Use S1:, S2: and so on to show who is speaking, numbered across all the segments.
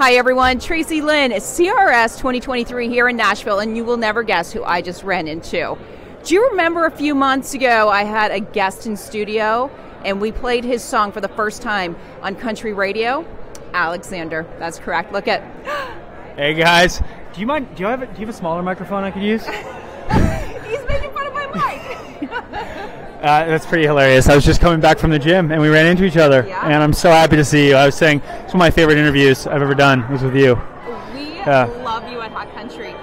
S1: Hi everyone, Tracy Lynn, CRS 2023 here in Nashville, and you will never guess who I just ran into. Do you remember a few months ago I had a guest in studio and we played his song for the first time on country radio? Alexander, that's correct. Look at.
S2: Hey guys, do you have a smaller microphone I could use?
S1: He's making fun of my mic.
S2: That's pretty hilarious. I was just coming back from the gym and we ran into each other, and I'm so happy to see you. I was saying it's one of my favorite interviews I've ever done was with you.
S1: We love you at Hot Country.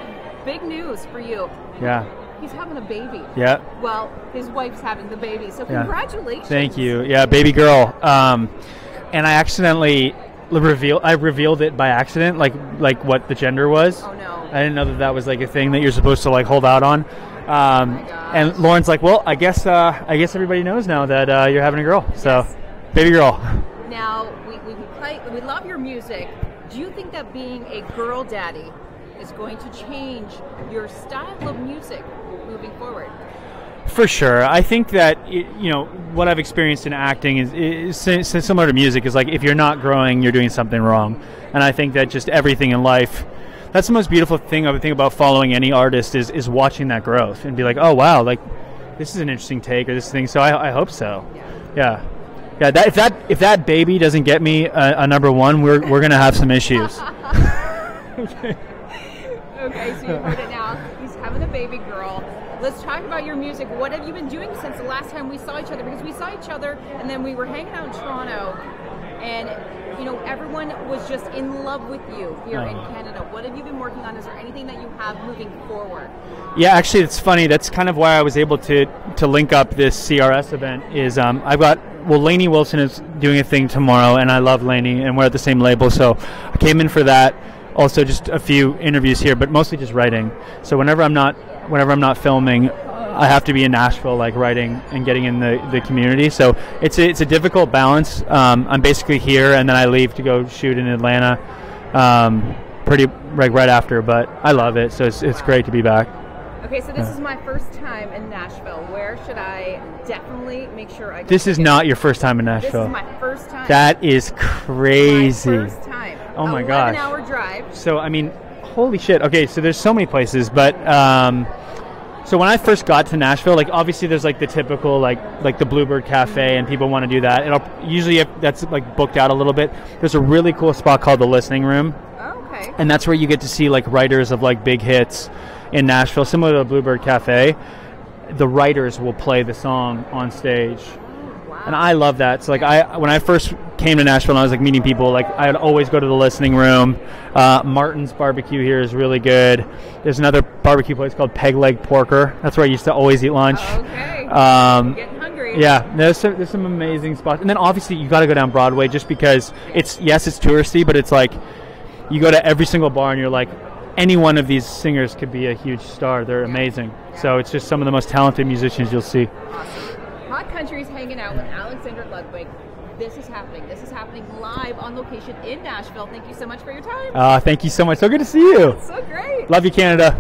S1: Big news for you.
S2: Yeah.
S1: He's having a baby.
S2: Yeah.
S1: Well, his wife's having the baby, so congratulations.
S2: Thank you. Yeah, baby girl. And I accidentally revealed it by accident, like what the gender was.
S1: Oh no.
S2: I didn't know that was like a thing that you're supposed to like hold out on. And Lauren's like, well, I guess everybody knows now that you're having a girl. So, yes. Baby girl.
S1: Now we love your music. Do you think that being a girl daddy is going to change your style of music moving forward?
S2: For sure. I think that what I've experienced in acting is similar to music. Is like if you're not growing, you're doing something wrong. And I think that just everything in life. That's the most beautiful thing I would think about following any artist is watching that growth and be like, oh wow, like this is an interesting take or this thing. So I hope so. Yeah. If that baby doesn't get me a number one, we're gonna have some issues.
S1: Okay, so you heard it now. He's having a baby girl. Let's talk about your music. What have you been doing since the last time we saw each other? Because we saw each other and then we were hanging out in Toronto, and everyone was just in love with you here in Canada. What have you been working on? Is there anything that you have moving forward? Yeah,
S2: actually, it's funny. That's kind of why I was able to link up this CRS event. Is Lainey Wilson is doing a thing tomorrow, and I love Lainey, and we're at the same label, so I came in for that. Also, just a few interviews here, but mostly just writing. So whenever I'm not filming, I have to be in Nashville, like writing and getting in the community. So it's a difficult balance. I'm basically here, and then I leave to go shoot in Atlanta, pretty right after. But I love it, so it's great to be back.
S1: Okay, so this is my first time in Nashville. Where should I definitely make sure I go?
S2: This is not your first time in Nashville.
S1: This is my first time.
S2: That is crazy.
S1: My first time.
S2: Oh my gosh.
S1: 11-hour drive.
S2: So I mean, holy shit. Okay, so there's so many places, but so when I first got to Nashville, like obviously there's like the typical like the Bluebird Cafe, and people want to do that. That's like booked out a little bit. There's a really cool spot called the Listening Room.
S1: Oh, okay.
S2: And that's where you get to see like writers of like big hits in Nashville, similar to the Bluebird Cafe. The writers will play the song on stage.
S1: Wow.
S2: And I love that. So like when I first came to Nashville and I was like meeting people, like I would always go to the Listening Room. Martin's barbecue here is really good. There's another barbecue place called Peg Leg Porker. That's where I used to always eat lunch.
S1: Okay. I'm getting hungry.
S2: Yeah, there's some amazing spots. And then obviously you got to go down Broadway just because it's touristy, but it's like you go to every single bar and you're like, any one of these singers could be a huge star. They're amazing. Yeah. So it's just some of the most talented musicians you'll see.
S1: Awesome. Hot Country's hanging out with Alexander Ludwig. This is happening. This is happening live on location in Nashville. Thank you so much for your time.
S2: Thank you so much. So good to see you.
S1: So great.
S2: Love you, Canada.